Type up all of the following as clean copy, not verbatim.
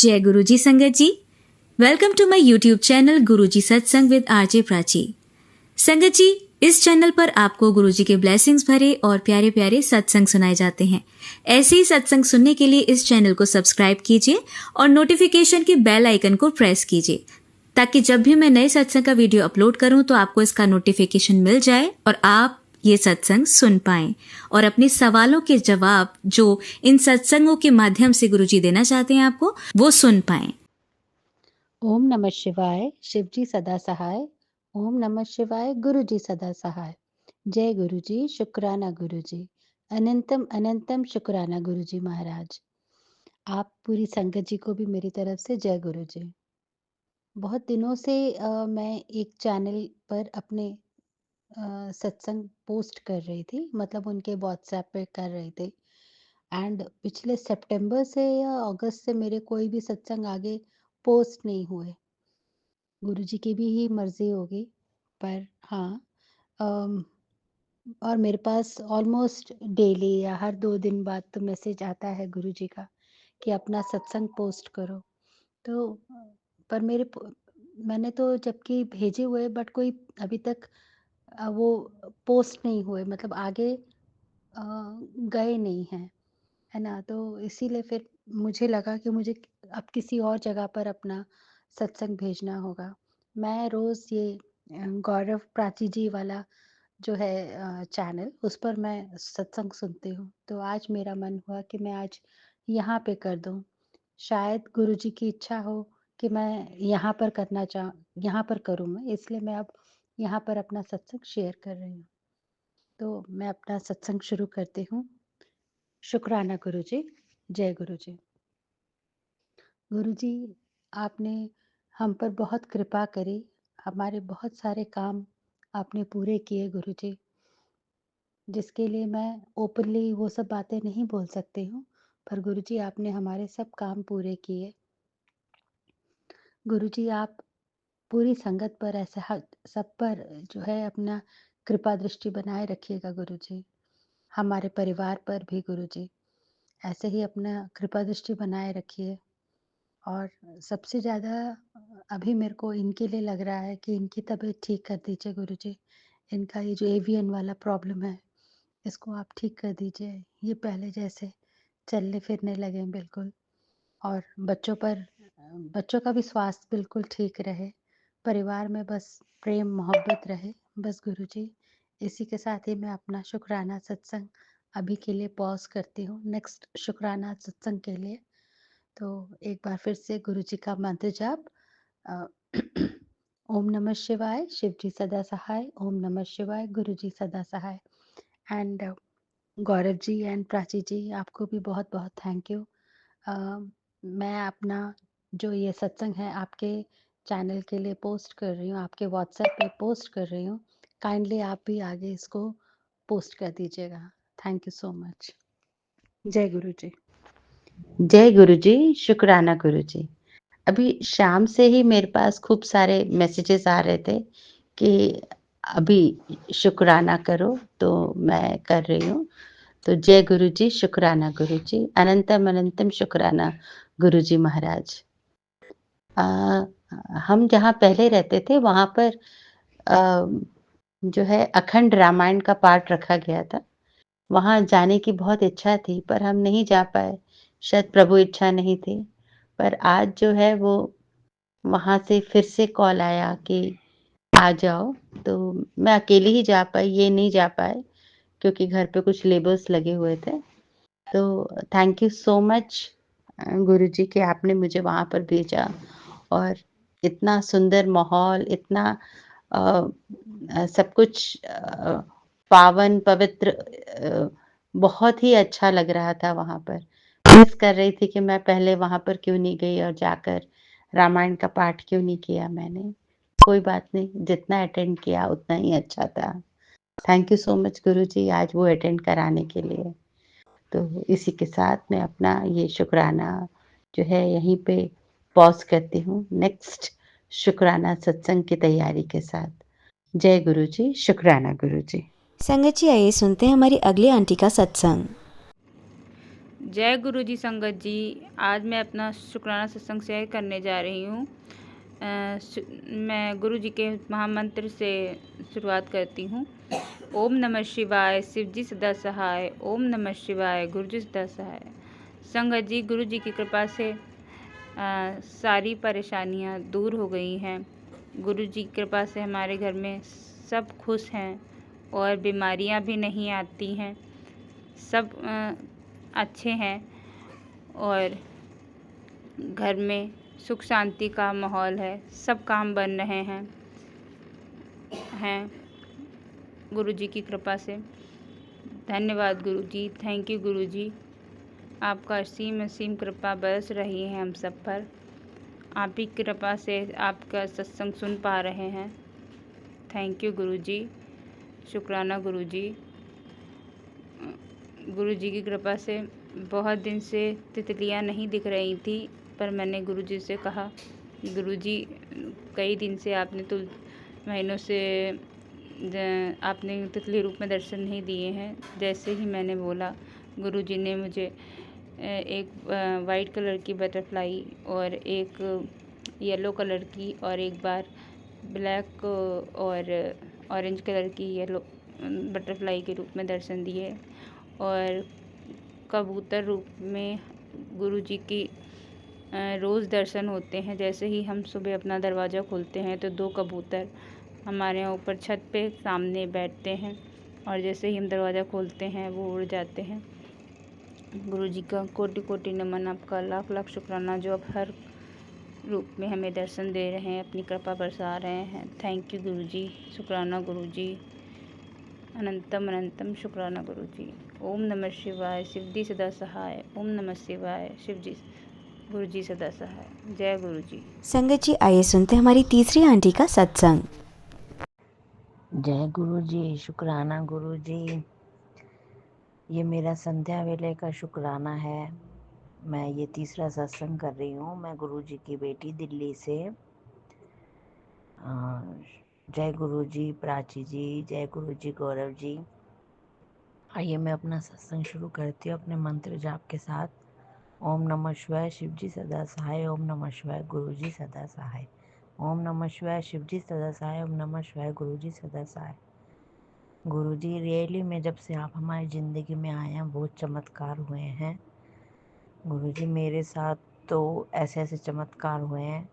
जय गुरुजी संगत जी, welcome to my YouTube channel Guruji सत्संग विद आरजे प्राची। संगत जी, इस चैनल पर आपको गुरुजी के ब्लेसिंग्स भरे और प्यारे प्यारे सत्संग सुनाए जाते हैं। ऐसे ही सत्संग सुनने के लिए इस चैनल को सब्सक्राइब कीजिए और नोटिफिकेशन के बेल आइकन को प्रेस कीजिए, ताकि जब भी मैं नए सत्संग का वीडियो अपलोड करूं तो आपको इसका नोटिफिकेशन मिल जाए और आप ये सत्संग सुन पाएं और अपने सवालों के जवाब जो इन सत्संगों के माध्यम से गुरुजी देना चाहते हैं आपको, वो सुन पाएं। ओम नमः शिवाय। शिवजी सदा सहाय। ओम नमः शिवाय। गुरुजी सदा सहाय। जय गुरुजी। शुक्राना गुरुजी। अनंतम अनंतम शुक्राना गुरुजी महाराज। आप पूरी संगत जी को भी मेरी तरफ से जय गुरुजी। बहुत दिनों से मैं एक चैनल पर अपने सत्संग पोस्ट कर रही थी, मतलब उनके व्हाट्सएप पे कर रही थी। एंड पिछले सितंबर से या अगस्त से मेरे कोई भी सत्संग आगे पोस्ट नहीं हुए। गुरुजी की भी ही मर्जी होगी, पर हाँ, अम, और मेरे पास ऑलमोस्ट डेली या हर 2 दिन बाद तो मैसेज आता है गुरुजी का कि अपना सत्संग पोस्ट करो। तो पर मैंने तो जबकि भेजे हुए, बट कोई अभी तक वो पोस्ट नहीं हुए, मतलब आगे गए नहीं हैं, है ना। तो इसीलिए फिर मुझे लगा कि मुझे अब किसी और जगह पर अपना सत्संग भेजना होगा। मैं रोज़ ये गौरव प्राची जी वाला जो है चैनल, उस पर मैं सत्संग सुनती हूँ। तो आज मेरा मन हुआ कि मैं आज यहाँ पे कर दूँ। शायद गुरुजी की इच्छा हो कि मैं यहाँ पर करूँ मैं, इसलिए मैं अब यहाँ पर अपना सत्संग शेयर कर रही हूँ। तो मैं अपना सत्संग शुरू करती हूँ। शुक्राना गुरुजी। जय गुरुजी। गुरुजी, आपने हम पर बहुत कृपा करी, हमारे बहुत सारे काम आपने पूरे किए गुरुजी, जिसके लिए मैं ओपनली वो सब बातें नहीं बोल सकती हूँ, पर गुरुजी आपने हमारे सब काम पूरे किए। गुरुजी, आप पूरी संगत पर ऐसे सब पर जो है अपना कृपा दृष्टि बनाए रखिएगा गुरुजी। हमारे परिवार पर भी गुरुजी ऐसे ही अपना कृपा दृष्टि बनाए रखिए। और सबसे ज़्यादा अभी मेरे को इनके लिए लग रहा है कि इनकी तबीयत ठीक कर दीजिए गुरुजी। इनका ये जो एवियन वाला प्रॉब्लम है, इसको आप ठीक कर दीजिए। ये पहले जैसे चलने फिरने लगें बिल्कुल। और बच्चों का भी स्वास्थ्य बिल्कुल ठीक रहे। परिवार में बस प्रेम मोहब्बत रहे, बस गुरुजी। इसी के साथ ही मैं अपना शुक्राना सत्संग अभी के लिए पॉज़ करती हूँ, नेक्स्ट शुक्राना सत्संग के लिए। तो एक बार फिर से गुरुजी का मंत्र जाप। अ, ओम नमः शिवाय। शिवजी सदा सहाय। ओम नमः शिवाय। गुरुजी सदा सहाय। एंड गौरव जी एंड प्राची जी, आपको भी बहुत बहुत थैंक यू। मैं अपना जो ये सत्संग है आपके चैनल के लिए पोस्ट कर रही हूँ, आपके व्हाट्सएप पे पोस्ट कर रही हूँ। काइंडली आप भी आगे इसको पोस्ट कर दीजिएगा। Thank you so much. जय गुरु जी। जय गुरुजी। शुक्राना गुरुजी। अभी शाम से ही मेरे पास खूब सारे मैसेजेस आ रहे थे कि अभी शुक्राना करो, तो मैं कर रही हूँ। तो जय गुरुजी। शुक्राना गुरुजी। अनंतम अनंतम शुक्राना गुरुजी महाराज। हम जहाँ पहले रहते थे वहाँ पर जो है अखंड रामायण का पाठ रखा गया था। वहाँ जाने की बहुत इच्छा थी, पर हम नहीं जा पाए, शायद प्रभु इच्छा नहीं थी। पर आज जो है वो वहाँ से फिर से कॉल आया कि आ जाओ, तो मैं अकेली ही जा पाई, ये नहीं जा पाए क्योंकि घर पे कुछ लेबर्स लगे हुए थे। तो थैंक यू सो मच गुरुजी कि आपने मुझे वहाँ पर भेजा और इतना सुंदर माहौल, इतना सब कुछ पावन पवित्र, बहुत ही अच्छा लग रहा था वहाँ पर। मिस कर रही थी कि मैं पहले वहाँ पर क्यों नहीं गई और जाकर रामायण का पाठ क्यों नहीं किया मैंने। कोई बात नहीं, जितना अटेंड किया उतना ही अच्छा था। थैंक यू सो मच गुरुजी आज वो अटेंड कराने के लिए। तो इसी के साथ मैं अपना ये शुक्राना जो है यहीं पे पॉज़ करती हूँ, नेक्स्ट शुक्राना सत्संग की तैयारी के साथ। जय गुरुजी। शुक्राना गुरुजी। संगत जी, आइए सुनते हैं हमारी अगली आंटी का सत्संग। जय गुरु जी संगत जी। आज मैं अपना शुक्राना सत्संग शेयर करने जा रही हूँ। मैं गुरु जी के महामंत्र से शुरुआत करती हूँ। ओम नमः शिवाय, शिव जी सदा सहाय। ओम नमः शिवाय, गुरु जी सदा सहाय। संगत जी, गुरु जी की कृपा से सारी परेशानियाँ दूर हो गई हैं। गुरु जी की कृपा से हमारे घर में सब खुश हैं और बीमारियाँ भी नहीं आती हैं। सब अच्छे हैं और घर में सुख शांति का माहौल है। सब काम बन रहे हैं गुरु जी की कृपा से। धन्यवाद गुरु जी, थैंक यू गुरु जी। आपका असीम असीम कृपा बरस रही है हम सब पर। आप ही की कृपा से आपका सत्संग सुन पा रहे हैं। थैंक यू गुरु जी, शुक्राना गुरु जी। गुरु जी की कृपा से बहुत दिन से तितलियां नहीं दिख रही थी, पर मैंने गुरु जी से कहा, गुरु जी कई दिन से आपने तो महीनों से आपने तितली रूप में दर्शन नहीं दिए हैं। जैसे ही मैंने बोला, गुरु जी ने मुझे एक वाइट कलर की बटरफ्लाई और एक येलो कलर की और एक बार ब्लैक और ऑरेंज कलर की येलो बटरफ्लाई के रूप में दर्शन दिए और कबूतर रूप में गुरु जी की रोज़ दर्शन होते हैं। जैसे ही हम सुबह अपना दरवाज़ा खोलते हैं तो 2 कबूतर हमारे यहाँ ऊपर छत पे सामने बैठते हैं और जैसे ही हम दरवाज़ा खोलते हैं वो उड़ जाते हैं। गुरु जी का कोटि कोटि नमन, आपका लाख लाख शुक्राना जो आप हर रूप में हमें दर्शन दे रहे हैं, अपनी कृपा बरसा रहे हैं। थैंक यू गुरु जी, शुक्राना गुरु जी, अनंतम अनंतम शुक्राना गुरु जी। ओम नमः शिवाय, शिव जी सदा सहाय। ओम नमः शिवाय, शिव जी गुरु जी सदा सहाय। जय गुरु जी। संगत जी, आइए सुनते हैं हमारी तीसरी आंटी का सत्संग। जय गुरु जी, शुक्राना गुरु जी। ये मेरा संध्या वेले का शुक्राना है। मैं ये तीसरा सत्संग कर रही हूँ। मैं गुरु जी की बेटी दिल्ली से। जय गुरु जी प्राची जी, जय गुरु जी गौरव जी। आइए मैं अपना सत्संग शुरू करती हूँ अपने मंत्र जाप के साथ। ओम नमः शिवाय, शिव जी सदा सहाय। ओम नमः शिवाय, गुरु जी सदा सहाय। ओम नमः शिवाय, शिव जी सदा सहाय। ओम नमः शिवाय, गुरु जी सदा सहाय। गुरु जी, रियली में जब से आप हमारी ज़िंदगी में आए हैं बहुत चमत्कार हुए हैं। गुरु जी, मेरे साथ तो ऐसे ऐसे चमत्कार हुए हैं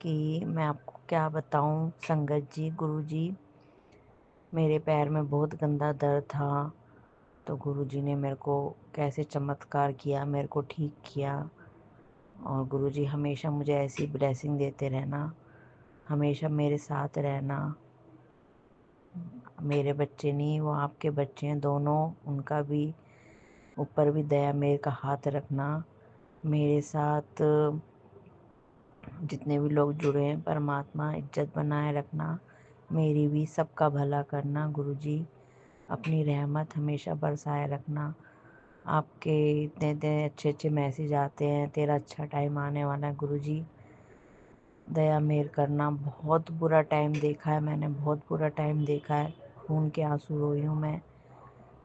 कि मैं आपको क्या बताऊं। संगत जी, गुरु जी, मेरे पैर में बहुत गंदा दर्द था, तो गुरु जी ने मेरे को कैसे चमत्कार किया, मेरे को ठीक किया। और गुरु जी हमेशा मुझे ऐसी ब्लेसिंग देते रहना, हमेशा मेरे साथ रहना। मेरे बच्चे नहीं, वो आपके बच्चे हैं दोनों, उनका भी ऊपर भी दया मेरे का हाथ रखना। मेरे साथ जितने भी लोग जुड़े हैं, परमात्मा इज्जत बनाए रखना, मेरी भी सबका भला करना। गुरु जी, अपनी रहमत हमेशा बरसाए रखना। आपके इतने इतने अच्छे अच्छे मैसेज आते हैं, तेरा अच्छा टाइम आने वाला है। गुरु जी, दया मेहर करना। बहुत बुरा टाइम देखा है मैंने, बहुत बुरा टाइम देखा है, खून के आंसू रोई हूँ मैं।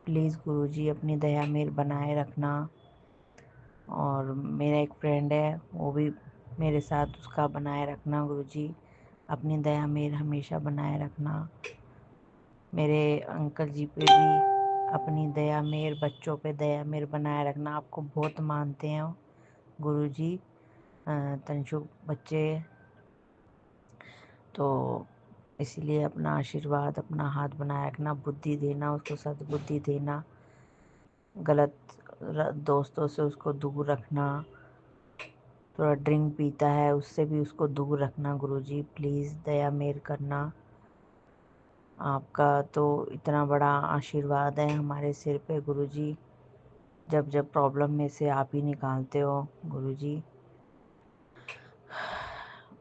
प्लीज़ गुरु जी, अपनी दया मेहर बनाए रखना। और मेरा एक फ्रेंड है, वो भी मेरे साथ उसका बनाए रखना। गुरु जी, अपनी दया मेहर हमेशा बनाए रखना। मेरे अंकल जी पे भी अपनी दया मेहर, बच्चों पे दया मेहर बनाए रखना। आपको बहुत मानते हैं गुरु जी, तंशु बच्चे, तो इसीलिए अपना आशीर्वाद, अपना हाथ बनाए रखना, बुद्धि देना, उसको सद्बुद्धि देना, गलत दोस्तों से उसको दूर रखना। थोड़ा ड्रिंक पीता है, उससे भी उसको दूर रखना। गुरुजी, प्लीज़ दया मेहर करना। आपका तो इतना बड़ा आशीर्वाद है हमारे सिर पे गुरुजी। जब जब प्रॉब्लम में से आप ही निकालते हो गुरुजी।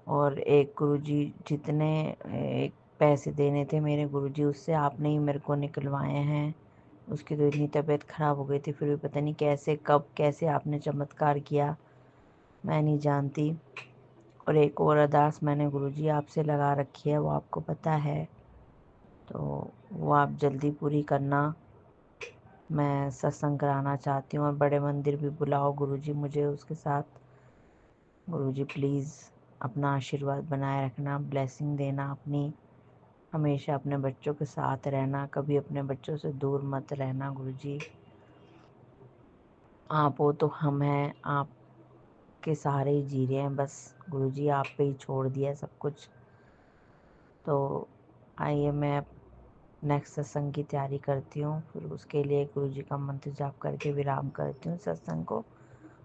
और एक गुरुजी, जितने एक पैसे देने थे मेरे गुरुजी, उससे आपने ही मेरे को निकलवाए हैं। उसकी तो इतनी तबीयत ख़राब हो गई थी, फिर भी पता नहीं कैसे कब कैसे आपने चमत्कार किया, मैं नहीं जानती। और एक और अरदास मैंने गुरुजी आपसे लगा रखी है, वो आपको पता है, तो वो आप जल्दी पूरी करना। मैं सत्संग कराना चाहती हूँ और बड़े मंदिर भी बुलाओ गुरुजी मुझे उसके साथ। गुरुजी प्लीज़ अपना आशीर्वाद बनाए रखना, ब्लेसिंग देना अपनी, हमेशा अपने बच्चों के साथ रहना, कभी अपने बच्चों से दूर मत रहना गुरुजी। आप हो तो हम हैं, आपके सहारे ही जी रहे हैं बस गुरुजी, आप पे ही छोड़ दिया है सब कुछ। तो आइए मैं नेक्स्ट सत्संग की तैयारी करती हूँ, फिर उसके लिए गुरुजी का मंत्र जाप करके विराम करती हूँ सत्संग को।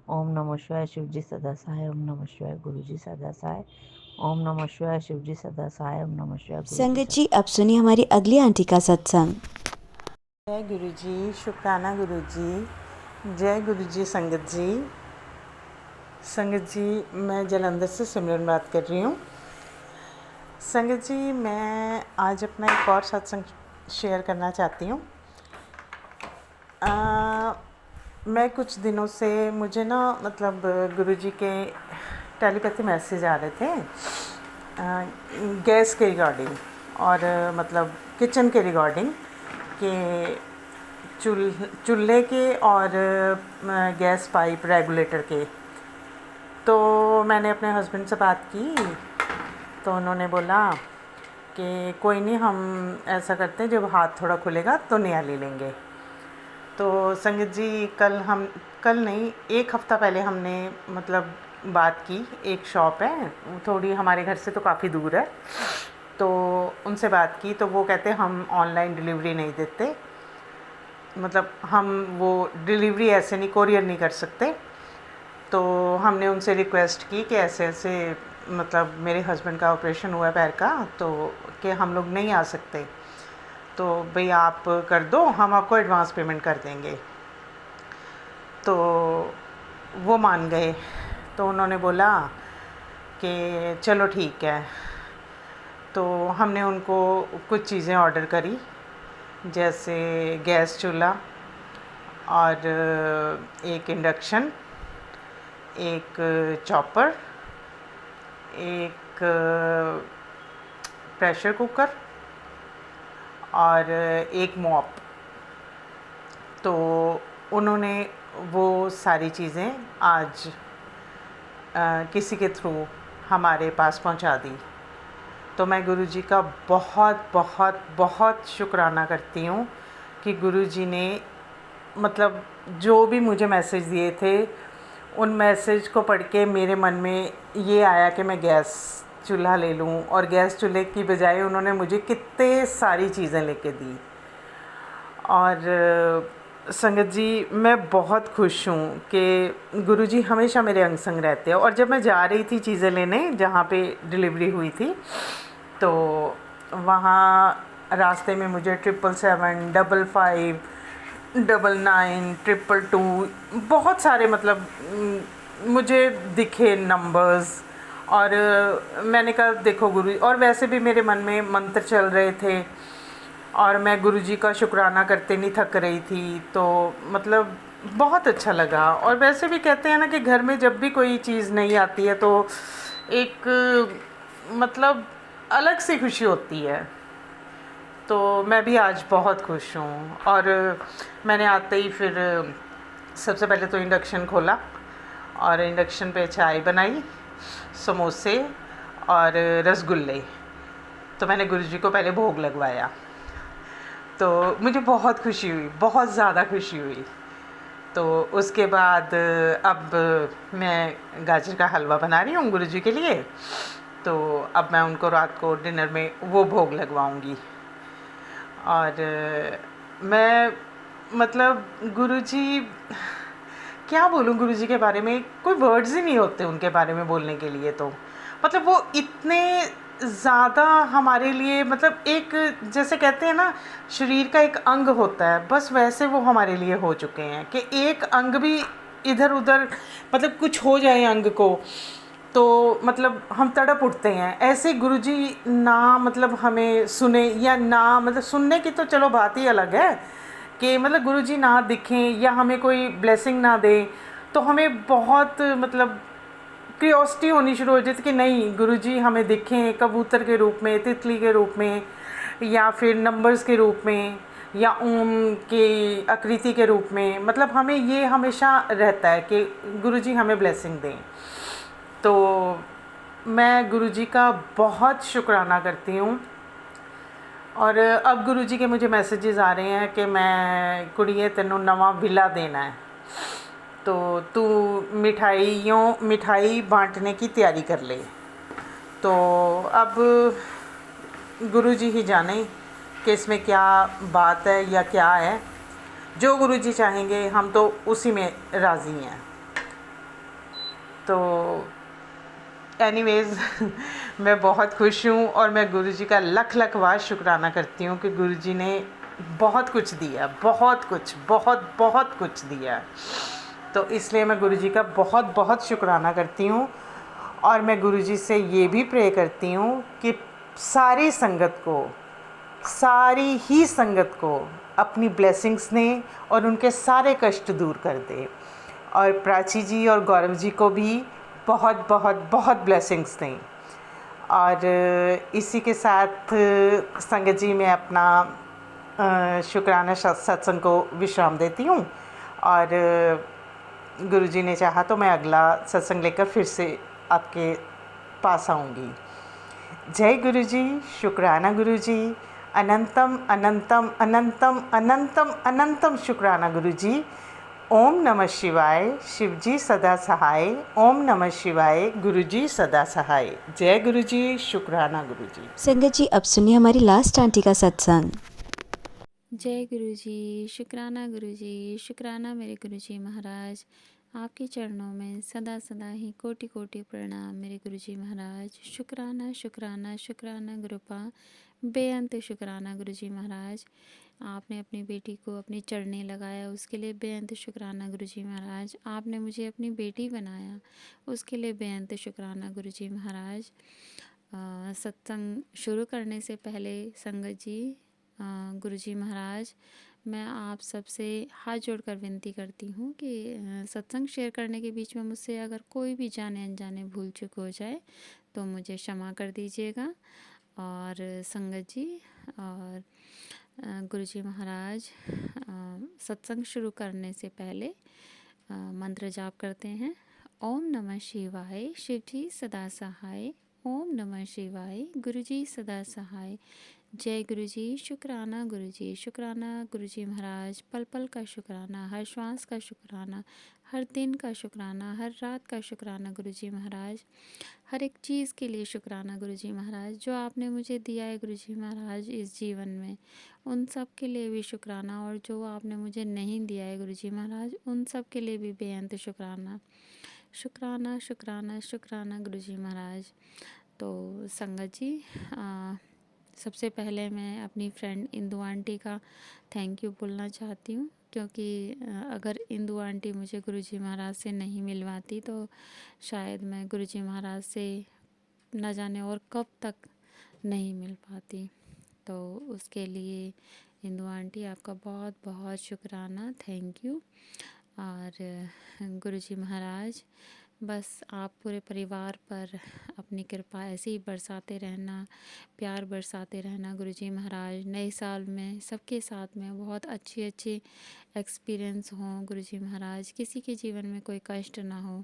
ओम नमः शिवाय, शिव जी सदा सहाय। ओम नमः शिवाय, गुरु जी सदा सहाय। ओम नमः शिवाय, शिव जी सदा सहाय। ओम नमः शिवाय, गुरु जी संगत सदा। जी, अब सुनिए हमारी अगली आंटी का सत्संग। जय गुरु जी, शुक्राना गुरु जी। जय गुरु जी। संगत जी मैं जलंधर से सिमरन बात कर रही हूँ। संगत जी, मैं आज अपना एक और सत्संग शेयर करना चाहती हूँ। मैं कुछ दिनों से मुझे ना मतलब गुरु जी के टेलीपैथी मैसेज आ रहे थे गैस के रिगार्डिंग और मतलब किचन के रिगार्डिंग कि चूल्हे के और गैस पाइप रेगुलेटर के। तो मैंने अपने हस्बैंड से बात की तो उन्होंने बोला कि कोई नहीं, हम ऐसा करते हैं जब हाथ थोड़ा खुलेगा तो नया ले लेंगे। तो संगत जी कल नहीं, एक हफ़्ता पहले हमने मतलब बात की। एक शॉप है थोड़ी हमारे घर से तो काफ़ी दूर है, तो उनसे बात की तो वो कहते हम ऑनलाइन डिलीवरी नहीं देते, मतलब हम वो डिलीवरी ऐसे नहीं, कोरियर नहीं कर सकते। तो हमने उनसे रिक्वेस्ट की कि ऐसे ऐसे मतलब मेरे हस्बैंड का ऑपरेशन हुआ है पैर का, तो कि हम लोग नहीं आ सकते, तो भाई आप कर दो, हम आपको एडवांस पेमेंट कर देंगे। तो वो मान गए। तो उन्होंने बोला कि चलो ठीक है। तो हमने उनको कुछ चीज़ें ऑर्डर करी, जैसे गैस चूल्हा और एक इंडक्शन, एक चॉपर, एक प्रेशर कुकर और एक मॉप। तो उन्होंने वो सारी चीज़ें आज किसी के थ्रू हमारे पास पहुंचा दी। तो मैं गुरुजी का बहुत बहुत बहुत शुक्राना करती हूँ कि गुरुजी ने मतलब जो भी मुझे मैसेज दिए थे, उन मैसेज को पढ़ के मेरे मन में ये आया कि मैं गैस चूल्हा ले लूँ, और गैस चूल्हे की बजाय उन्होंने मुझे कितने सारी चीज़ें लेके दी। और संगत जी मैं बहुत खुश हूँ कि गुरुजी हमेशा मेरे अंग संग रहते हैं। और जब मैं जा रही थी चीज़ें लेने जहाँ पे डिलीवरी हुई थी, तो वहाँ रास्ते में मुझे 777, 55, 99, 222 बहुत सारे मतलब मुझे दिखे नंबर्स। और मैंने कहा देखो गुरु, और वैसे भी मेरे मन में मंत्र चल रहे थे और मैं गुरुजी का शुक्राना करते नहीं थक रही थी। तो मतलब बहुत अच्छा लगा। और वैसे भी कहते हैं ना कि घर में जब भी कोई चीज़ नहीं आती है तो एक मतलब अलग सी खुशी होती है। तो मैं भी आज बहुत खुश हूँ। और मैंने आते ही फिर सबसे पहले तो इंडक्शन खोला और इंडक्शन पे चाय बनाई, समोसे और रसगुल्ले। तो मैंने गुरुजी को पहले भोग लगवाया, तो मुझे बहुत खुशी हुई, बहुत ज़्यादा खुशी हुई। तो उसके बाद अब मैं गाजर का हलवा बना रही हूँ गुरुजी के लिए। तो अब मैं उनको रात को डिनर में वो भोग लगवाऊंगी। और मैं मतलब गुरुजी, क्या बोलूँ गुरुजी के बारे में, कोई वर्ड्स ही नहीं होते उनके बारे में बोलने के लिए। तो मतलब वो इतने ज़्यादा हमारे लिए, मतलब एक जैसे कहते हैं ना शरीर का एक अंग होता है, बस वैसे वो हमारे लिए हो चुके हैं कि एक अंग भी इधर उधर मतलब कुछ हो जाए अंग को तो मतलब हम तड़प उठते हैं। ऐसे गुरुजी ना मतलब हमें सुने या ना, मतलब सुनने की तो चलो बात ही अलग है कि मतलब गुरुजी ना दिखें या हमें कोई ब्लेसिंग ना दे, तो हमें बहुत मतलब क्यूरियोसिटी होनी शुरू हो जाती कि नहीं गुरुजी हमें दिखें कबूतर के रूप में, तितली के रूप में, या फिर नंबर्स के रूप में। या ओम के आकृति के रूप में, मतलब हमें ये हमेशा रहता है कि गुरुजी हमें ब्लेसिंग दें। तो मैं गुरुजी का बहुत शुक्राना करती हूँ। और अब गुरुजी के मुझे मैसेजेस आ रहे हैं कि मैं कुड़िए तेनों नवा विला देना है, तो तू मिठाई बांटने की तैयारी कर ले। तो अब गुरुजी ही जाने कि इसमें क्या बात है या क्या है। जो गुरुजी चाहेंगे हम तो उसी में राज़ी हैं। तो एनीवेज़ मैं बहुत खुश हूँ और मैं गुरुजी का लख लख बार शुक्राना करती हूँ कि गुरुजी ने बहुत कुछ दिया, बहुत कुछ दिया। तो इसलिए मैं गुरुजी का बहुत बहुत शुक्राना करती हूँ। और मैं गुरुजी से ये भी प्रे करती हूँ कि सारी ही संगत को अपनी ब्लेसिंग्स दें और उनके सारे कष्ट दूर कर दें। और प्राची जी और गौरव जी को भी बहुत ब्लेसिंग्स दें। और इसी के साथ संगत जी मैं अपना शुक्राना सत्संग को विश्राम देती हूँ। और गुरुजी ने चाहा तो मैं अगला सत्संग लेकर फिर से आपके पास आऊँगी। जय गुरुजी, शुक्राना गुरुजी, अनंतम अनंतम अनंतम अनंतम अनंतम शुक्राना गुरुजी। ओम नमः शिवाय, शिवजी सदा सहाय। ओम नमः शिवाय, गुरुजी सदा सहाय। जय गुरुजी, शुक्राना गुरुजी। संगत जी, अब सुनिए हमारी लास्ट आंटी का सत्संग। जय गुरुजी, शुक्राना मेरे गुरुजी महाराज। आपके चरणों में सदा सदा ही कोटि कोटि प्रणाम मेरे गुरुजी महाराज। शुक्राना शुक्राना शुक्राना गुरुपा, बेअंत शुक्राना गुरुजी महाराज। आपने अपनी बेटी को अपनी चरणें लगाया, उसके लिए बेअंत शुक्राना गुरुजी महाराज। आपने मुझे अपनी बेटी बनाया, उसके लिए बेअंत शुक्राना गुरुजी महाराज। सत्संग शुरू करने से पहले संगत जी, गुरुजी महाराज, मैं आप सबसे हाथ जोड़कर विनती करती हूँ कि सत्संग शेयर करने के बीच में मुझसे अगर कोई भी जाने अनजाने भूल चूक हो जाए तो मुझे क्षमा कर दीजिएगा। और संगत जी और गुरुजी महाराज, सत्संग शुरू करने से पहले मंत्र जाप करते हैं। ओम नमः शिवाय, शिवजी सदा सहाय। ओम नमः शिवाय, गुरुजी सदा सहाय। जय गुरुजी, शुक्राना गुरुजी महाराज। पल पल का शुक्राना, हर श्वास का शुक्राना, हर दिन का शुक्राना, हर रात का शुक्राना गुरुजी महाराज। हर एक चीज़ के लिए शुक्राना गुरुजी महाराज, जो आपने मुझे दिया है गुरुजी महाराज इस जीवन में, उन सब के लिए भी शुक्राना। और जो आपने मुझे नहीं दिया है गुरुजी महाराज, उन सब के लिए भी बेअंत शुक्राना। शुक्राना शुक्राना शुक्राना गुरुजी महाराज। तो संगत जी, सबसे पहले मैं अपनी फ्रेंड इंदु आंटी का थैंक यू बोलना चाहती हूँ, क्योंकि अगर इंदु आंटी मुझे गुरुजी महाराज से नहीं मिलवाती तो शायद मैं गुरुजी महाराज से न जाने और कब तक नहीं मिल पाती। तो उसके लिए इंदु आंटी आपका बहुत बहुत शुक्राना, थैंक यू। और गुरुजी महाराज, बस आप पूरे परिवार पर अपनी कृपा ऐसे ही बरसाते रहना, प्यार बरसाते रहना गुरुजी महाराज। नए साल में सबके साथ में बहुत अच्छी एक्सपीरियंस हों गुरुजी महाराज। किसी के जीवन में कोई कष्ट ना हो।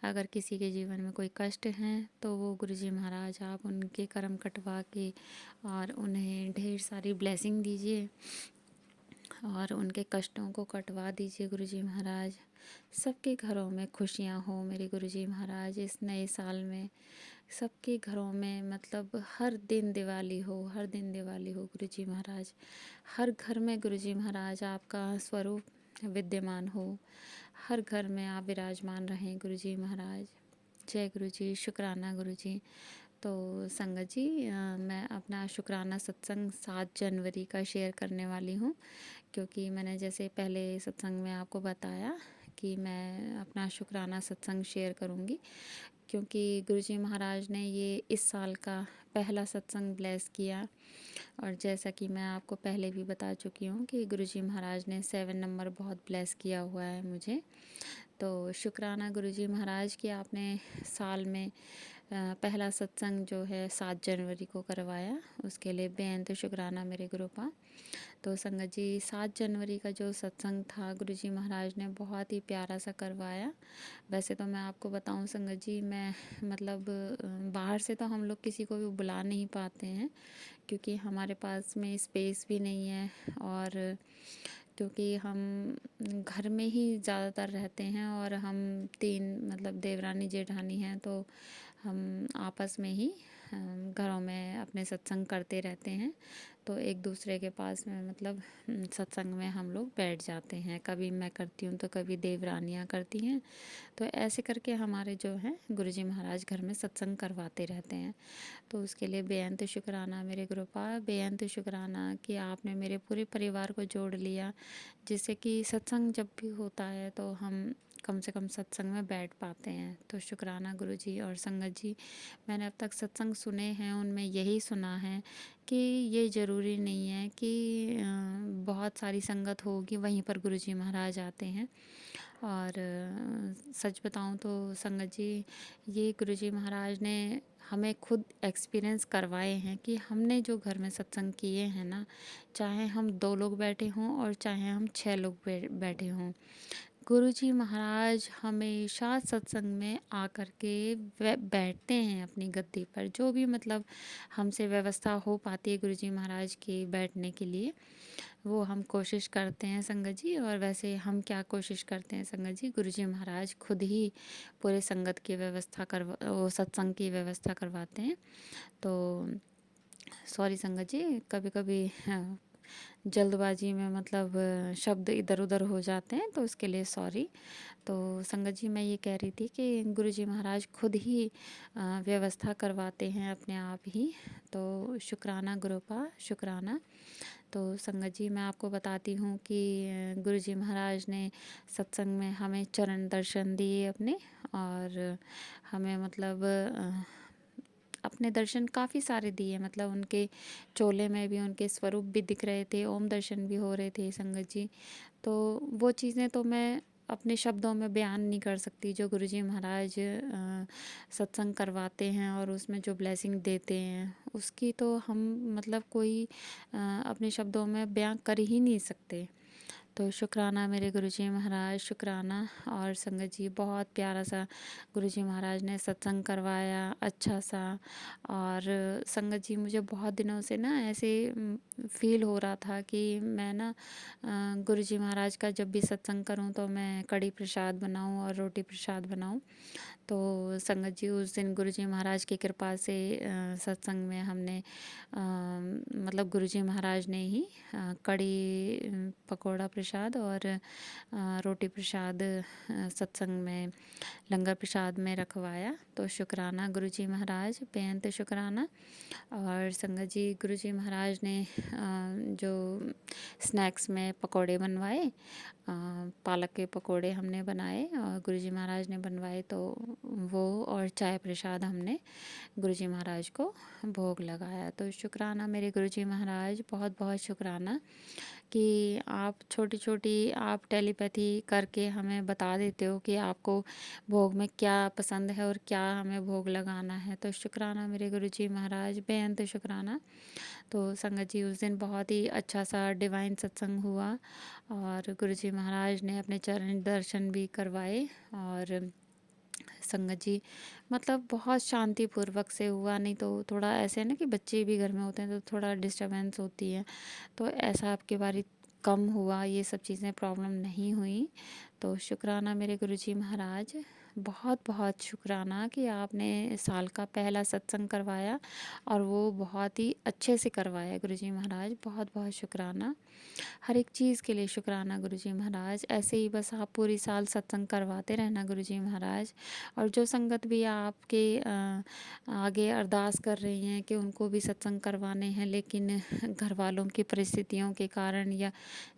अगर किसी के जीवन में कोई कष्ट हैं तो वो गुरुजी महाराज आप उनके कर्म कटवा के और उन्हें ढेर सारी ब्लेसिंग दीजिए और उनके कष्टों को कटवा दीजिए गुरुजी महाराज। सबके घरों में खुशियाँ हो मेरे गुरुजी महाराज। इस नए साल में सबके घरों में मतलब हर दिन दिवाली हो गुरुजी महाराज। हर घर में गुरुजी महाराज आपका स्वरूप विद्यमान हो, हर घर में आप विराजमान रहें गुरुजी महाराज। जय गुरुजी, शुक्राना गुरुजी। तो संगत जी, मैं अपना शुक्राना सत्संग 7 जनवरी का शेयर करने वाली हूँ, क्योंकि मैंने जैसे पहले सत्संग में आपको बताया कि मैं अपना शुक्राना सत्संग शेयर करूँगी, क्योंकि गुरुजी महाराज ने ये इस साल का पहला सत्संग ब्लेस किया। और जैसा कि मैं आपको पहले भी बता चुकी हूँ कि गुरुजी महाराज ने 7 नंबर बहुत ब्लेस किया हुआ है मुझे। तो शुक्राना गुरुजी महाराज कि आपने साल में पहला सत्संग जो है 7 जनवरी को करवाया, उसके लिए बेअंत शुक्राना मेरे गुरुपा। तो संगत जी 7 जनवरी का जो सत्संग था गुरुजी महाराज ने बहुत ही प्यारा सा करवाया। वैसे तो मैं आपको बताऊं संगत जी, मैं मतलब बाहर से तो हम लोग किसी को भी बुला नहीं पाते हैं क्योंकि हमारे पास में स्पेस भी नहीं है, और क्योंकि हम घर में ही ज़्यादातर रहते हैं और हम 3 मतलब देवरानी जेठानी हैं, तो हम आपस में ही घरों में अपने सत्संग करते रहते हैं। तो एक दूसरे के पास में मतलब सत्संग में हम लोग बैठ जाते हैं, कभी मैं करती हूँ तो कभी देवरानियाँ करती हैं। तो ऐसे करके हमारे जो हैं गुरुजी महाराज घर में सत्संग करवाते रहते हैं। तो उसके लिए बेअंत शुक्राना मेरे गुरुपा, बेअंत शुक्राना कि आपने मेरे पूरे परिवार को जोड़ लिया, जिससे कि सत्संग जब भी होता है तो हम कम से कम सत्संग में बैठ पाते हैं। तो शुक्राना गुरुजी। और संगत जी, मैंने अब तक सत्संग सुने हैं, उनमें यही सुना है कि ये ज़रूरी नहीं है कि बहुत सारी संगत होगी वहीं पर गुरुजी महाराज आते हैं। और सच बताऊं तो संगत जी, ये गुरुजी महाराज ने हमें खुद एक्सपीरियंस करवाए हैं कि हमने जो घर में सत्संग किए हैं ना, चाहे हम 2 लोग बैठे हों और चाहे हम 6 लोग बैठे हों, गुरुजी महाराज हमेशा सत्संग में आकर के बैठते हैं अपनी गद्दी पर। जो भी मतलब हमसे व्यवस्था हो पाती है गुरुजी महाराज के बैठने के लिए, वो हम कोशिश करते हैं संगत जी। और वैसे हम क्या कोशिश करते हैं संगत जी, गुरुजी महाराज खुद ही पूरे संगत की व्यवस्था वो सत्संग की व्यवस्था करवाते हैं। तो सॉरी संगत जी, कभी कभी जल्दबाजी में मतलब शब्द इधर उधर हो जाते हैं, तो उसके लिए सॉरी। तो संगत जी, मैं ये कह रही थी कि गुरुजी महाराज खुद ही व्यवस्था करवाते हैं अपने आप ही। तो शुक्राना गुरुपा, शुक्राना। तो संगत जी, मैं आपको बताती हूँ कि गुरुजी महाराज ने सत्संग में हमें चरण दर्शन दिए अपने, और हमें मतलब अपने दर्शन काफ़ी सारे दिए। मतलब उनके चोले में भी उनके स्वरूप भी दिख रहे थे, ओम दर्शन भी हो रहे थे संगत जी। तो वो चीज़ें तो मैं अपने शब्दों में बयान नहीं कर सकती, जो गुरुजी महाराज सत्संग करवाते हैं और उसमें जो ब्लेसिंग देते हैं उसकी तो हम मतलब कोई अपने शब्दों में बयान कर ही नहीं सकते। तो शुक्राना मेरे गुरुजी महाराज, शुक्राना। और संगत जी, बहुत प्यारा सा गुरुजी महाराज ने सत्संग करवाया, अच्छा सा। और संगत जी, मुझे बहुत दिनों से ना ऐसे फील हो रहा था कि मैं ना गुरुजी महाराज का जब भी सत्संग करूं तो मैं कड़ी प्रसाद बनाऊं और रोटी प्रसाद बनाऊं। तो संगत जी, उस दिन गुरुजी महाराज की कृपा से सत्संग में हमने मतलब गुरुजी महाराज ने ही कड़ी पकौड़ा प्रसाद और रोटी प्रसाद सत्संग में लंगर प्रसाद में रखवाया। तो शुक्राना गुरुजी महाराज, बेअंत शुक्राना। और संगत जी, गुरुजी महाराज ने जो स्नैक्स में पकौड़े बनवाए, पालक के पकौड़े हमने बनाए और गुरुजी महाराज ने बनवाए, तो वो और चाय प्रसाद हमने गुरुजी महाराज को भोग लगाया। तो शुक्राना मेरे गुरुजी महाराज, बहुत बहुत शुक्राना कि आप छोटी छोटी आप टेलीपैथी करके हमें बता देते हो कि आपको भोग में क्या पसंद है और क्या हमें भोग लगाना है। तो शुक्राना मेरे गुरुजी महाराज, बेअंत शुक्राना। तो संगत जी, उस दिन बहुत ही अच्छा सा डिवाइन सत्संग हुआ और गुरुजी महाराज ने अपने चरण दर्शन भी करवाए। और संगत जी, मतलब बहुत शांतिपूर्वक से हुआ, नहीं तो थोड़ा ऐसे है ना कि बच्चे भी घर में होते हैं तो थोड़ा डिस्टरबेंस होती है, तो ऐसा आपके बारी कम हुआ, ये सब चीज़ें प्रॉब्लम नहीं हुई। तो शुक्राना मेरे गुरुजी महाराज, बहुत बहुत शुक्राना कि आपने साल का पहला सत्संग करवाया और वो बहुत ही अच्छे से करवाया गुरुजी महाराज, बहुत बहुत शुक्राना। हर एक चीज़ के लिए शुक्राना गुरुजी महाराज। ऐसे ही बस आप पूरी साल सत्संग करवाते रहना गुरुजी महाराज। और जो संगत भी आपके आगे अरदास कर रही हैं कि उनको भी सत्संग करवाने हैं, लेकिन घर वालों की परिस्थितियों के कारण या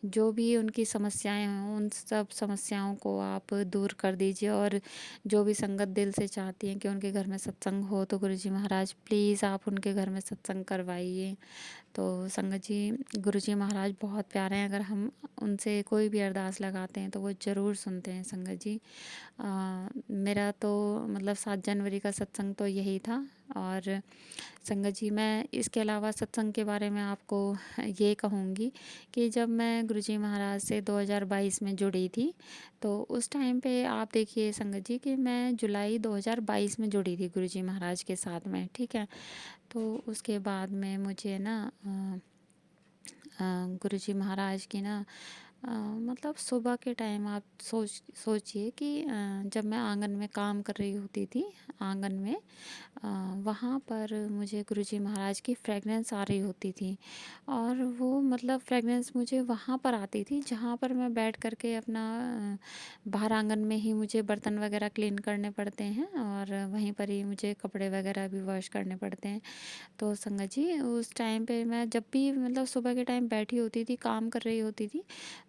जो भी उनकी समस्याएं हों, उन सब समस्याओं को आप दूर कर दीजिए। और जो भी संगत दिल से चाहती हैं कि उनके घर में सत्संग हो, तो गुरुजी महाराज प्लीज़ आप उनके घर में सत्संग करवाइए। तो संगत जी, गुरुजी महाराज बहुत प्यारे हैं। अगर हम उनसे कोई भी अरदास लगाते हैं तो वो ज़रूर सुनते हैं संगत जी। मेरा तो मतलब 7 जनवरी का सत्संग तो यही था। और संगत जी, मैं इसके अलावा सत्संग के बारे में आपको ये कहूँगी कि जब मैं गुरुजी महाराज से 2022 में जुड़ी थी, तो उस टाइम पे आप देखिए संगत जी कि मैं जुलाई 2022 में जुड़ी थी गुरुजी महाराज के साथ में, ठीक है। तो उसके बाद में मुझे ना गुरुजी महाराज की ना मतलब सुबह के टाइम आप सोचिए कि जब मैं आंगन में काम कर रही होती थी, आंगन में वहाँ पर मुझे गुरुजी महाराज की फ्रेगरेंस आ रही होती थी। और वो मतलब फ्रेगरेंस मुझे वहाँ पर आती थी जहाँ पर मैं बैठ कर के अपना बाहर आंगन में ही मुझे बर्तन वगैरह क्लीन करने पड़ते हैं और वहीं पर ही मुझे कपड़े वगैरह भी वॉश करने पड़ते हैं। तो संगत जी, उस टाइम पे मैं जब भी मतलब सुबह के टाइम बैठी होती थी, काम कर रही होती थी,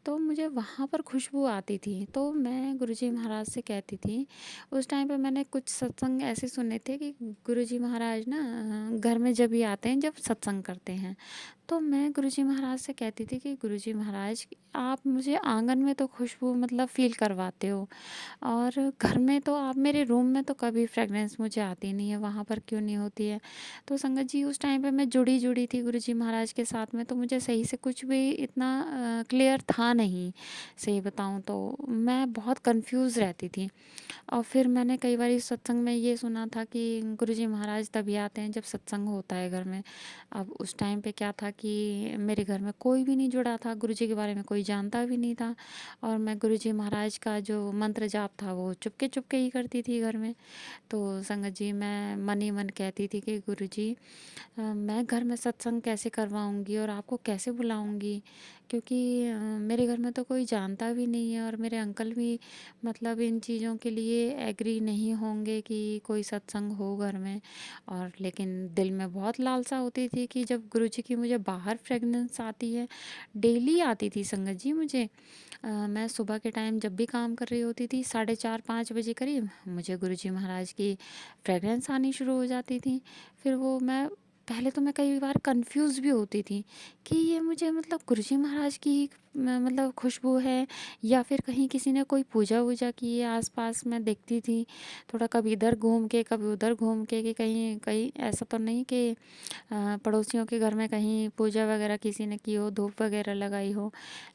तो मुझे वहाँ पर खुशबू आती थी। तो मैं गुरुजी महाराज से कहती थी, उस टाइम पे मैंने कुछ सत्संग ऐसे सुने थे कि गुरुजी महाराज ना घर में जब भी आते हैं, जब सत्संग करते हैं, तो मैं गुरुजी महाराज से कहती थी कि गुरुजी महाराज, आप मुझे आंगन में तो खुशबू मतलब फ़ील करवाते हो, और घर में तो आप मेरे रूम में तो कभी फ्रेगरेंस मुझे आती नहीं है, वहाँ पर क्यों नहीं होती है। तो संगत जी, उस टाइम पे मैं जुड़ी थी गुरुजी महाराज के साथ में, तो मुझे सही से कुछ भी इतना क्लियर था नहीं। सही बताऊँ तो मैं बहुत कंफ्यूज रहती थी। और फिर मैंने कई बार इस सत्संग में ये सुना था कि गुरुजी महाराज तभी आते हैं जब सत्संग होता है घर में। अब उस टाइम पे क्या था कि मेरे घर में कोई भी नहीं जुड़ा था, गुरुजी के बारे में कोई जानता भी नहीं था, और मैं गुरुजी महाराज का जो मंत्र जाप था वो चुपके चुपके ही करती थी घर में। तो संगत जी, मैं मन ही मन कहती थी कि गुरुजी, मैं घर में सत्संग कैसे करवाऊँगी और आपको कैसे बुलाऊँगी, क्योंकि मेरे घर में तो कोई जानता भी नहीं है, और मेरे अंकल भी मतलब इन चीज़ों के लिए एग्री नहीं होंगे कि कोई सत्संग हो घर में। और लेकिन दिल में बहुत लालसा होती थी कि जब गुरुजी की मुझे बाहर फ्रेगनेंस आती है, डेली आती थी संगत जी मुझे। मैं सुबह के टाइम जब भी काम कर रही होती थी, 4:30-5 बजे करीब मुझे गुरुजी महाराज की फ्रेगरेंस आनी शुरू हो जाती थी। फिर वो मैं पहले तो मैं कई बार कंफ्यूज भी होती थी कि ये मुझे मतलब गुरुजी महाराज की मतलब खुशबू है, या फिर कहीं किसी ने कोई पूजा वूजा की है आसपास। मैं देखती थी थोड़ा, कभी इधर घूम के कभी उधर घूम के, कि कहीं कहीं ऐसा तो नहीं कि पड़ोसियों के घर में कहीं पूजा वगैरह किसी ने की हो, धूप वगैरह लगाई हो।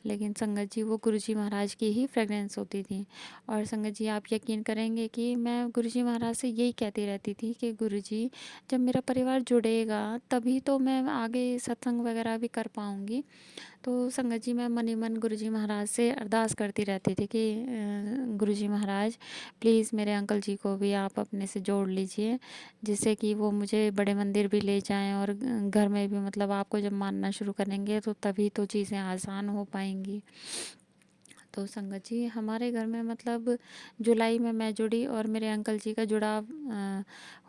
लेकिन संगत जी, वो गुरुजी महाराज की ही फ्रेगरेंस होती थी। और संगत जी, आप यकीन करेंगे कि मैं गुरुजी महाराज से यही कहती रहती थी कि गुरुजी, जब मेरा परिवार जुड़ेगा तभी तो मैं आगे सत्संग वगैरह भी कर पाऊँगी। तो संगत जी, मैं मन ही मन गुरुजी महाराज से अरदास करती रहती थी कि गुरुजी महाराज, प्लीज़ मेरे अंकल जी को भी आप अपने से जोड़ लीजिए, जिससे कि वो मुझे बड़े मंदिर भी ले जाएं, और घर में भी मतलब आपको जब मानना शुरू करेंगे तो तभी तो चीज़ें आसान हो पाएंगी। तो संगत जी, हमारे घर में मतलब जुलाई में मैं जुड़ी, और मेरे अंकल जी का जुड़ाव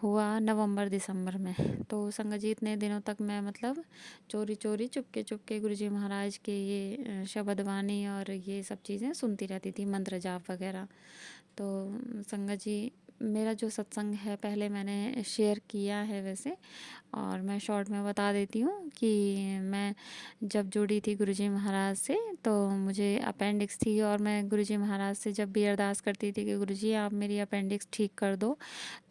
हुआ नवंबर दिसंबर में। तो संगत जी, इतने दिनों तक मैं मतलब चोरी चोरी चुपके चुपके गुरुजी महाराज के ये शब्द वाणी और ये सब चीज़ें सुनती रहती थी, मंत्र जाप वगैरह। तो संगत जी, मेरा जो सत्संग है पहले मैंने शेयर किया है वैसे, और मैं शॉर्ट में बता देती हूँ कि मैं जब जुड़ी थी गुरुजी महाराज से, तो मुझे अपेंडिक्स थी, और मैं गुरुजी महाराज से जब भी अरदास करती थी कि गुरुजी आप मेरी अपेंडिक्स ठीक कर दो,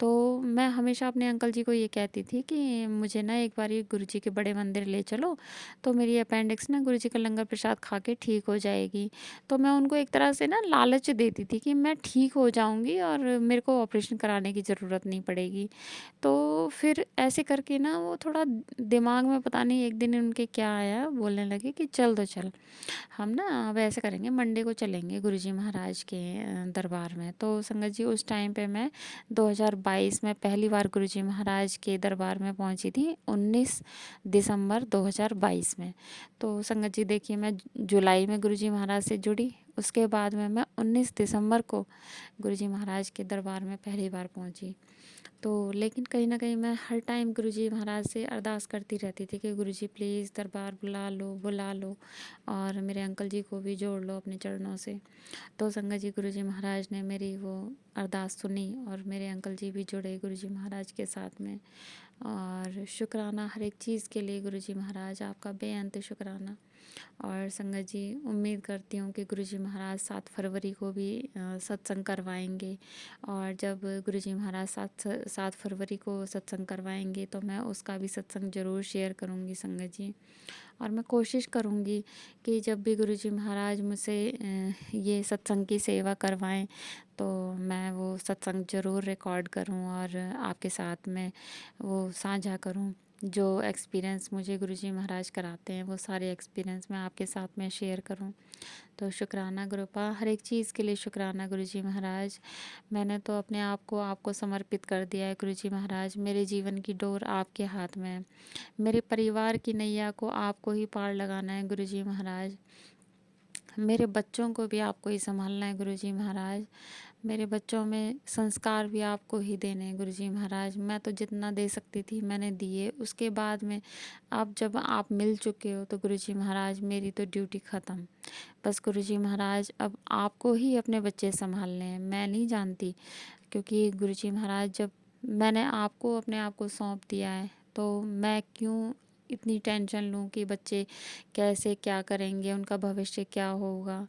तो मैं हमेशा अपने अंकल जी को ये कहती थी कि मुझे ना एक बार ये गुरुजी के बड़े मंदिर ले चलो, तो मेरी अपेंडिक्स ना गुरुजी का लंगर प्रसाद खा के ठीक हो जाएगी। तो मैं उनको एक तरह से ना लालच देती थी कि मैं ठीक हो जाऊँगी और मेरे को ऑपरेशन कराने की ज़रूरत नहीं पड़ेगी। तो फिर ऐसे करके ना वो थोड़ा दिमाग में पता नहीं एक दिन उनके क्या आया, बोलने लगे कि चल तो चल, हम ना अब ऐसे करेंगे, मंडे को चलेंगे गुरुजी महाराज के दरबार में। तो संगत जी, उस टाइम पे मैं 2022 में पहली बार गुरुजी महाराज के दरबार में पहुंची थी, 19 दिसंबर 2022 में। तो संगत जी देखिए, मैं जुलाई में गुरुजी महाराज से जुड़ी, उसके बाद में मैं 19 दिसंबर को गुरुजी महाराज के दरबार में पहली बार पहुंची। तो लेकिन कहीं न कहीं मैं हर टाइम गुरुजी महाराज से अरदास करती रहती थी कि गुरुजी प्लीज़ दरबार बुला लो, और मेरे अंकल जी को भी जोड़ लो अपने चरणों से। तो संगत जी, गुरुजी महाराज ने मेरी वो अरदास सुनी, और मेरे अंकल जी भी जुड़े गुरुजी महाराज के साथ में। और शुक्राना हर एक चीज़ के लिए गुरुजी महाराज, आपका बेअंत शुक्राना। और संगत जी उम्मीद करती हूँ कि गुरुजी महाराज 7 फरवरी को भी सत्संग करवाएंगे, और जब गुरुजी महाराज 7 फरवरी को सत्संग करवाएंगे तो मैं उसका भी सत्संग ज़रूर शेयर करूँगी संगत जी। और मैं कोशिश करूँगी कि जब भी गुरुजी महाराज मुझसे ये सत्संग की सेवा करवाएं तो मैं वो सत्संग ज़रूर रिकॉर्ड करूँ और आपके साथ में वो साझा करूँ। जो एक्सपीरियंस मुझे गुरुजी महाराज कराते हैं वो सारे एक्सपीरियंस मैं आपके साथ में शेयर करूं। तो शुक्राना गुरुपा, हर एक चीज़ के लिए शुक्राना गुरुजी महाराज। मैंने तो अपने आप को आपको समर्पित कर दिया है गुरुजी महाराज। मेरे जीवन की डोर आपके हाथ में है, मेरे परिवार की नैया को आपको ही पार लगाना है गुरुजी महाराज। मेरे बच्चों को भी आपको ही संभालना है गुरुजी महाराज। मेरे बच्चों में संस्कार भी आपको ही देने हैं गुरुजी महाराज। मैं तो जितना दे सकती थी मैंने दिए, उसके बाद में अब जब आप मिल चुके हो तो गुरुजी महाराज मेरी तो ड्यूटी ख़त्म। बस गुरुजी महाराज अब आपको ही अपने बच्चे संभालने हैं, मैं नहीं जानती। क्योंकि गुरुजी महाराज जब मैंने आपको अपने आप को सौंप दिया है तो मैं क्यों इतनी टेंशन लूँ कि बच्चे कैसे क्या करेंगे, उनका भविष्य क्या होगा।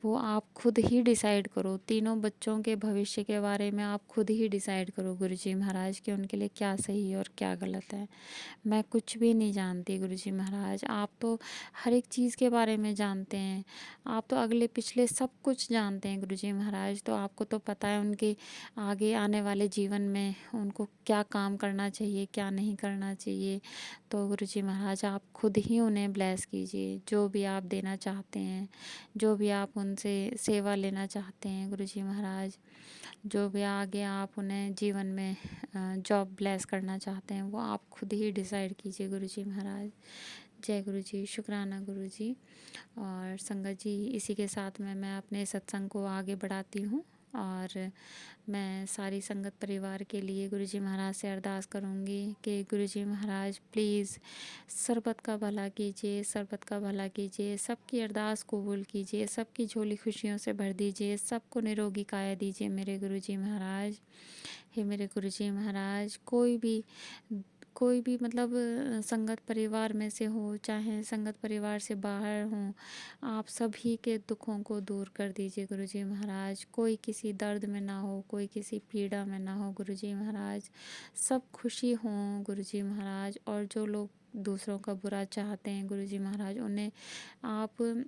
वो आप खुद ही डिसाइड करो, तीनों बच्चों के भविष्य के बारे में आप खुद ही डिसाइड करो गुरुजी महाराज कि उनके लिए क्या सही और क्या गलत है। मैं कुछ भी नहीं जानती गुरुजी महाराज, आप तो हर एक चीज़ के बारे में जानते हैं, आप तो अगले पिछले सब कुछ जानते हैं गुरुजी महाराज। तो आपको तो पता है उनके आगे आने वाले जीवन में उनको क्या काम करना चाहिए, क्या नहीं करना चाहिए। तो गुरुजी महाराज आप खुद ही उन्हें ब्लेस कीजिए, जो भी आप देना चाहते हैं, जो भी आप उनसे सेवा लेना चाहते हैं गुरुजी महाराज, जो भी आगे आप उन्हें जीवन में जॉब ब्लेस करना चाहते हैं वो आप खुद ही डिसाइड कीजिए गुरुजी महाराज। जय गुरुजी, शुक्राना गुरुजी। और संगत जी इसी के साथ में मैं अपने सत्संग को आगे बढ़ाती हूँ और मैं सारी संगत परिवार के लिए गुरुजी महाराज से अरदास करूँगी कि गुरुजी महाराज प्लीज़ सरबत का भला कीजिए, सरबत का भला कीजिए, सबकी अरदास कबूल कीजिए, सबकी झोली खुशियों से भर दीजिए, सबको निरोगी काया दीजिए मेरे गुरुजी महाराज। हे मेरे गुरुजी महाराज, कोई भी मतलब संगत परिवार में से हो चाहे संगत परिवार से बाहर हों, आप सभी के दुखों को दूर कर दीजिए गुरुजी महाराज। कोई किसी दर्द में ना हो, कोई किसी पीड़ा में ना हो गुरुजी महाराज, सब खुशी हों गुरुजी महाराज। और जो लोग दूसरों का बुरा चाहते हैं गुरुजी महाराज, उन्हें आप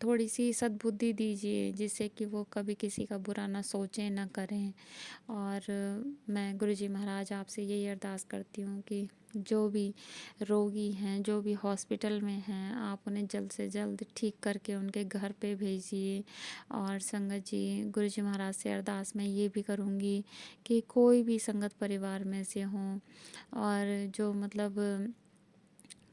थोड़ी सी सद्बुद्धि दीजिए जिससे कि वो कभी किसी का बुरा ना सोचें ना करें। और मैं गुरुजी महाराज आपसे यही अरदास करती हूँ कि जो भी रोगी हैं, जो भी हॉस्पिटल में हैं, आप उन्हें जल्द से जल्द ठीक करके उनके घर पे भेजिए। और संगत जी गुरुजी महाराज से अरदास मैं ये भी करूँगी कि कोई भी संगत परिवार में से हों और जो मतलब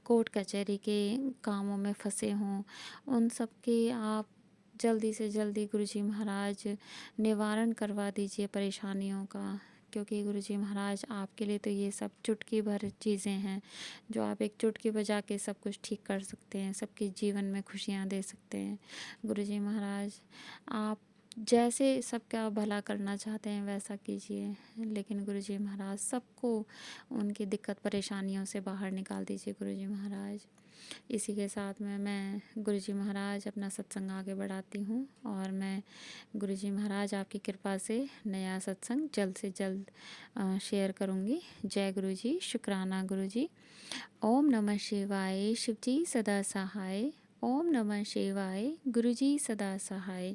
कोर्ट कचहरी के कामों में फंसे हों, उन सब के आप जल्दी से जल्दी गुरुजी महाराज निवारण करवा दीजिए परेशानियों का। क्योंकि गुरुजी महाराज आपके लिए तो ये सब चुटकी भर चीज़ें हैं जो आप एक चुटकी बजा के सब कुछ ठीक कर सकते हैं, सबके जीवन में खुशियाँ दे सकते हैं। गुरुजी महाराज आप जैसे सबका भला करना चाहते हैं वैसा कीजिए, लेकिन गुरुजी महाराज सबको उनकी दिक्कत परेशानियों से बाहर निकाल दीजिए गुरुजी महाराज। इसी के साथ में मैं गुरुजी महाराज अपना सत्संग आगे बढ़ाती हूँ और मैं गुरुजी महाराज आपकी कृपा से नया सत्संग जल्द से जल्द शेयर करूँगी। जय गुरुजी, शुक्राना गुरुजी। ओम नमः शिवाय, शिवजी सदा सहाय। ओम नमः शिवाय, गुरुजी सदा सहाय।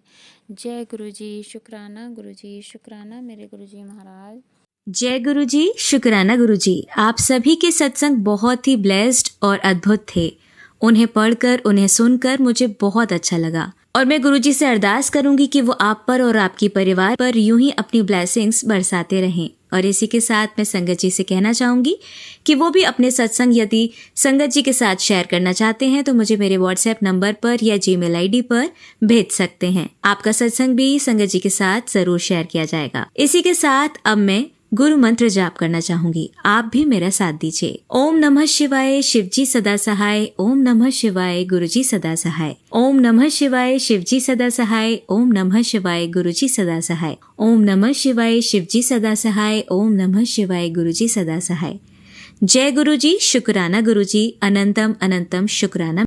जय गुरुजी, शुक्राना गुरुजी, शुक्राना मेरे गुरुजी महाराज। जय गुरुजी, शुक्राना गुरुजी। आप सभी के सत्संग बहुत ही ब्लेस्ड और अद्भुत थे। उन्हें पढ़कर, उन्हें सुनकर मुझे बहुत अच्छा लगा और मैं गुरुजी से अरदास करूंगी कि वो आप पर और आपकी परिवार पर यूं ही अपनी ब्लेसिंग्स बरसाते रहें। और इसी के साथ मैं संगत जी से कहना चाहूंगी कि वो भी अपने सत्संग यदि संगत जी के साथ शेयर करना चाहते हैं तो मुझे मेरे व्हाट्सएप नंबर पर या जीमेल आईडी पर भेज सकते हैं। आपका सत्संग भी संगत जी के साथ जरूर शेयर किया जाएगा। इसी के साथ अब मैं गुरु मंत्र जाप करना चाहूंगी, आप भी मेरा साथ दीजिए। ओम नमः शिवाय, शिवजी सदा सहाय। ओम नमः शिवाय, गुरुजी सदा सहाय। ओम नमः शिवाय, शिवजी सदा सहाय। ओम नमः शिवाय, गुरुजी सदा सहाय। ओम नमः शिवाय, शिवजी सदा सहाय। ओम नमः शिवाय, गुरुजी सदा सहाय। जय गुरुजी, शुक्राना गुरुजी। अनंतम अनंतम शुक्राना।